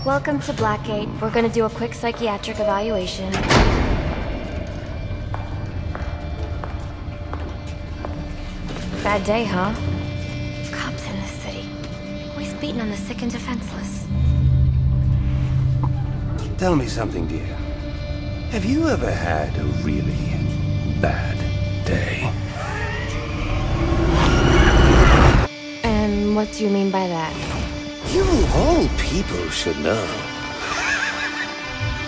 Welcome to Blackgate. We're gonna do a quick psychiatric evaluation. Bad day, huh? Cops in this city. Always beating on the sick and defenseless. Tell me something, dear. Have you ever had a really bad day? And what do you mean by that? You of all people should know.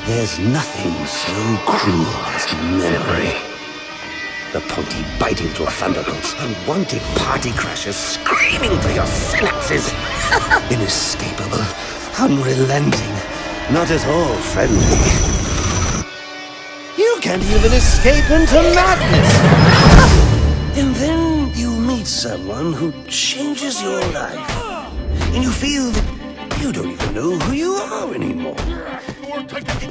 There's nothing so cruel as memory. The pointy, biting little thunderbolts, unwanted party crashers screaming through your synapses. Inescapable, unrelenting, not at all friendly. You can't even escape into madness. And then you meet someone who changes your life. And you feel that you don't even know who you are anymore.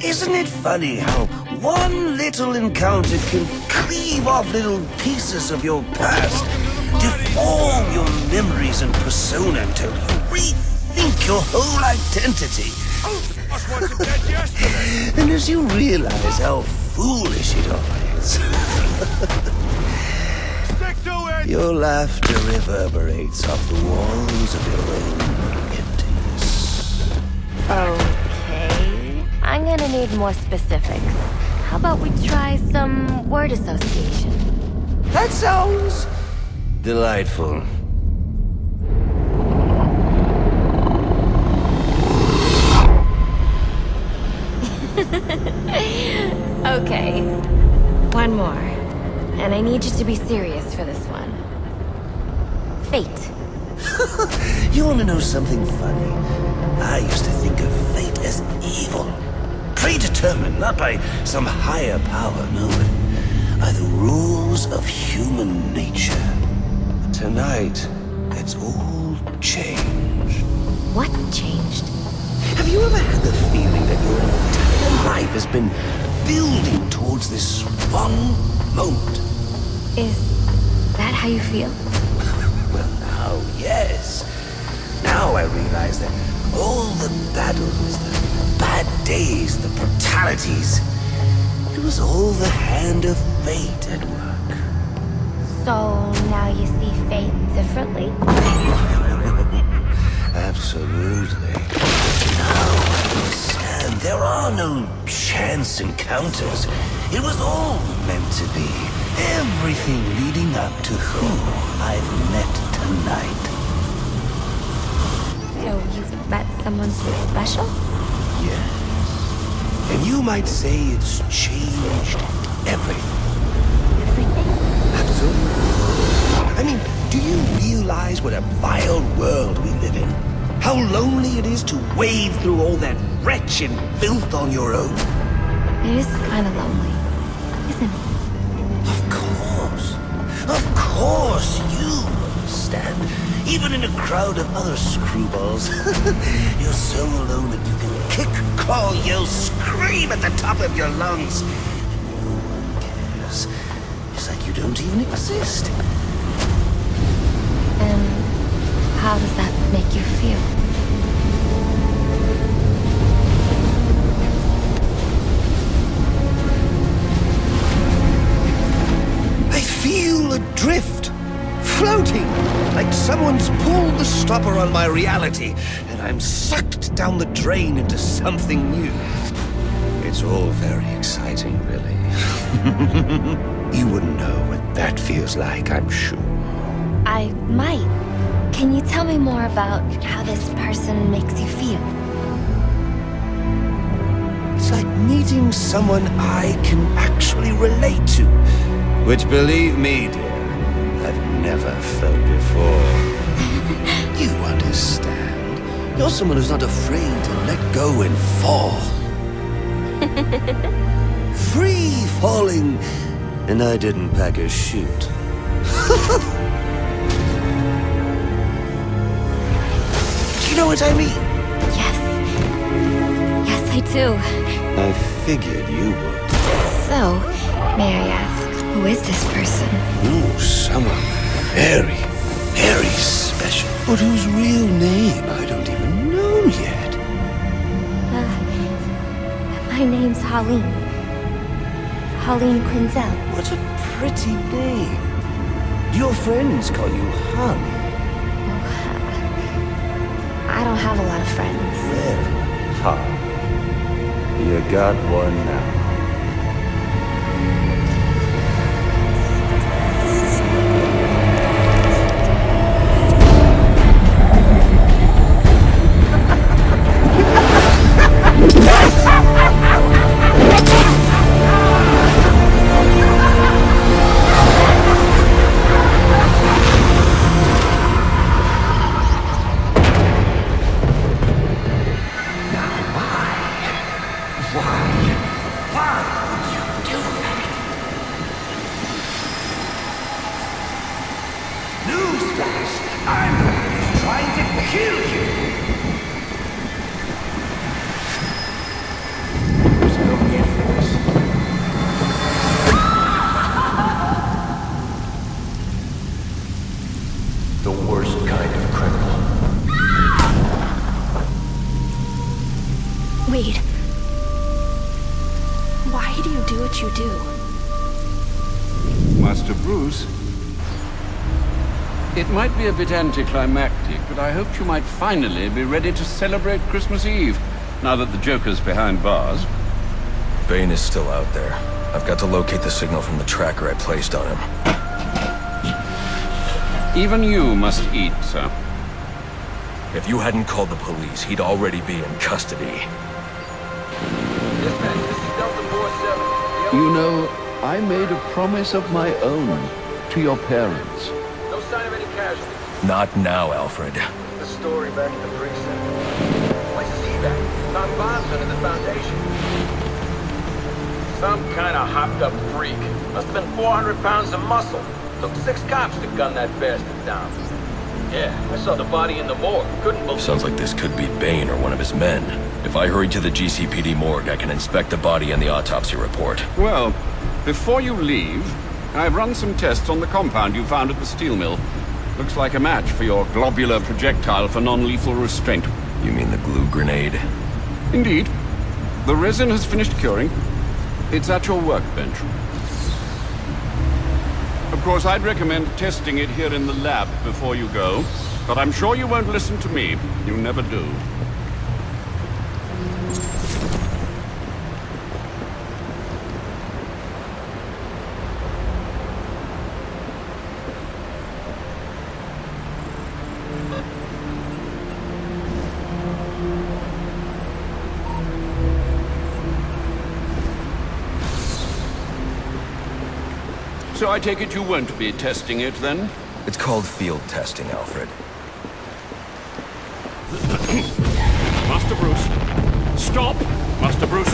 Isn't it funny how one little encounter can cleave off little pieces of your past, deform your memories and persona, and totally rethink your whole identity? And as you realize how foolish it all is, your laughter reverberates off the walls of your own emptiness. Okay. I'm gonna need more specifics. How about we try some word association? That sounds delightful. Okay. One more. And I need you to be serious for this one. Fate. You want to know something funny? I used to think of fate as evil. Predetermined, not by some higher power, no, but by the rules of human nature. Tonight, it's all changed. What changed? Have you ever had the feeling that your entire life has been building towards this one moment? Is that how you feel? Well, now, yes. Now I realize that all the battles, the bad days, the brutalities, it was all the hand of fate at work. So now you see fate differently? Absolutely. Now I understand. There are no chance encounters. It was all meant to be. Everything leading up to who I've met tonight. So you've met someone so special? Yes. And you might say it's changed everything. Everything? Absolutely. I mean, do you realize what a vile world we live in? How lonely it is to wade through all that wretched filth on your own? It is kind of lonely, isn't it? Of course, you understand. Even in a crowd of other screwballs, you're so alone that you can kick, claw, yell, scream at the top of your lungs. And no one cares. It's like you don't even exist. And how does that make you feel? I feel adrift, floating, like someone's pulled the stopper on my reality, and I'm sucked down the drain into something new. It's all very exciting, really. You wouldn't know what that feels like, I'm sure. I might. Can you tell me more about how this person makes you feel? It's like meeting someone I can actually relate to. Which, believe me, dear, I've never felt before. You understand. You're someone who's not afraid to let go and fall. Free falling, and I didn't pack a chute. You know what I mean? Yes. Yes, I do. I figured you would. So, may I ask, who is this person? Ooh, someone very, very special. But whose real name I don't even know yet. My name's Harleen. Harleen Quinzel. What a pretty name. Do your friends call you Harley? I don't have a lot of friends. Well, Harley, you got one now. Wait. Why do you do what you do? Master Bruce, it might be a bit anticlimactic, but I hoped you might finally be ready to celebrate Christmas Eve, now that the Joker's behind bars. Bane is still out there. I've got to locate the signal from the tracker I placed on him. Even you must eat, sir. If you hadn't called the police, he'd already be in custody. You know, I made a promise of my own to your parents. No sign of any casualties. Not now, Alfred. The story back at the precinct. Places evac. Found bombs under the foundation. Some kind of hopped-up freak. Must have been 400 pounds of muscle. Took 6 cops to gun that bastard down. Yeah, I saw the body in the morgue. Couldn't believe it. Sounds like this could be Bane or one of his men. If I hurry to the GCPD morgue, I can inspect the body and the autopsy report. Well, before you leave, I've run some tests on the compound you found at the steel mill. Looks like a match for your globular projectile for non-lethal restraint. You mean the glue grenade? Indeed. The resin has finished curing. It's at your workbench. Of course, I'd recommend testing it here in the lab before you go, but I'm sure you won't listen to me. You never do. So I take it you won't be testing it, then? It's called field testing, Alfred. Master Bruce. Stop! Master Bruce.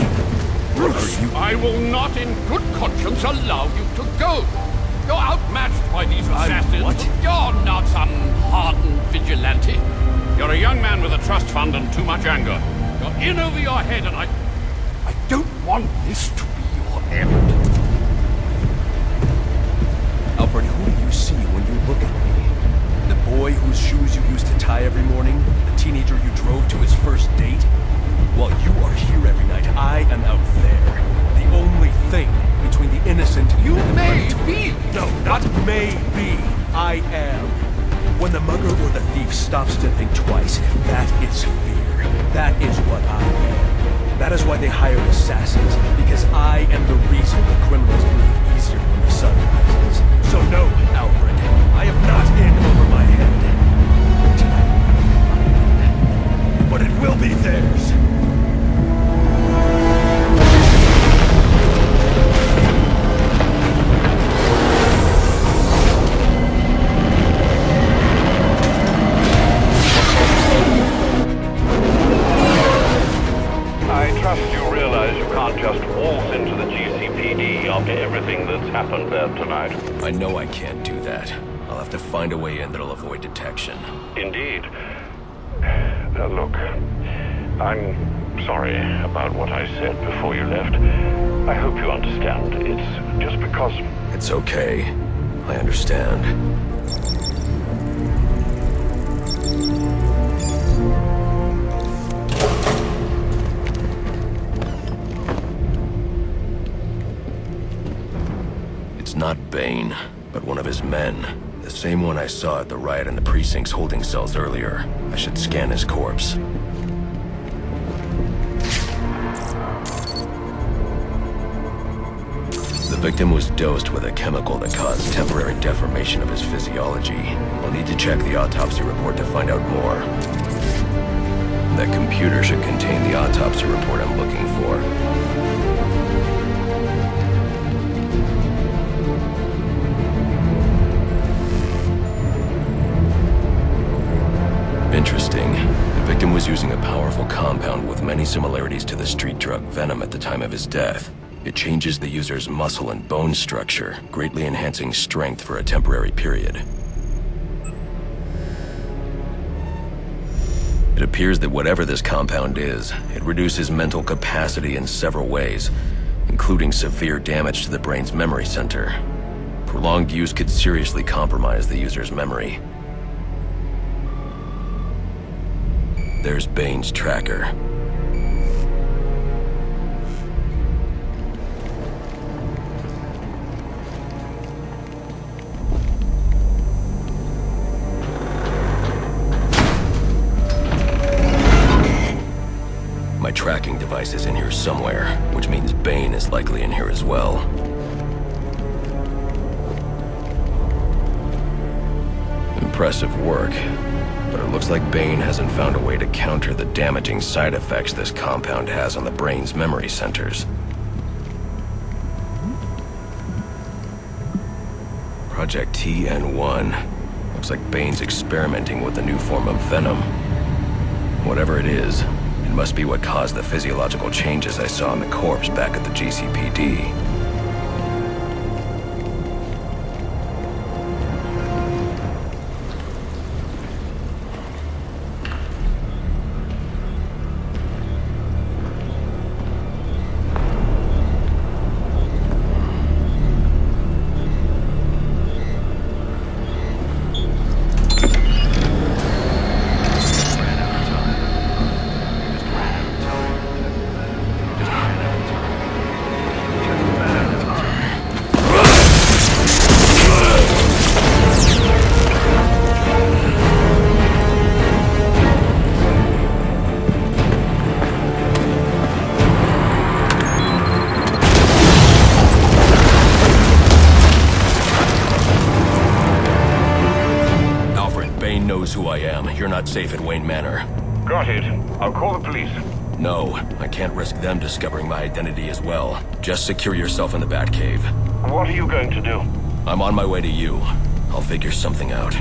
Bruce, I will not in good conscience allow you to go. You're outmatched by these assassins. What? You're not some hardened vigilante. You're a young man with a trust fund and too much anger. You're in over your head, and I don't want this to be your end. Alfred, who do you see when you look at me? The boy whose shoes you used to tie every morning? The teenager you drove to his first date? While you are here every night, I am out there. The only thing between the innocent You and the may predatory. be. No, not may be. I am. When the mugger or the thief stops to think twice, that is fear. That is what I am. That is why they hired assassins, because I am the reason the criminals breathe easier when the sun rises. So no, Alfred, I am not in over my head. Tonight, but it will be theirs. I trust you realize you can't just waltz into the GCPD after everything that's happened there tonight. I know I can't do that. I'll have to find a way in that'll avoid detection. Indeed. Look, I'm sorry about what I said before you left. I hope you understand. It's just because... It's okay. I understand. not Bane, but one of his men. The same one I saw at the riot in the precinct's holding cells earlier. I should scan his corpse. The victim was dosed with a chemical that caused temporary deformation of his physiology. I'll need to check the autopsy report to find out more. That computer should contain the autopsy report I'm looking for. Interesting. The victim was using a powerful compound with many similarities to the street drug Venom at the time of his death. It changes the user's muscle and bone structure, greatly enhancing strength for a temporary period. It appears that whatever this compound is, it reduces mental capacity in several ways, including severe damage to the brain's memory center. Prolonged use could seriously compromise the user's memory. There's Bane's tracker. My tracking device is in here somewhere, which means Bane is likely in here as well. Impressive work, but it looks like Bane hasn't found a way to counter the damaging side effects this compound has on the brain's memory centers. Project TN1. Looks like Bane's experimenting with a new form of Venom. Whatever it is, it must be what caused the physiological changes I saw in the corpse back at the GCPD. Who I am. You're not safe at Wayne Manor. Got it. I'll call the police. No, I can't risk them discovering my identity as well. Just secure yourself in the Batcave. What are you going to do? I'm on my way to you. I'll figure something out.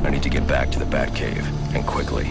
I need to get back to the Batcave, and quickly.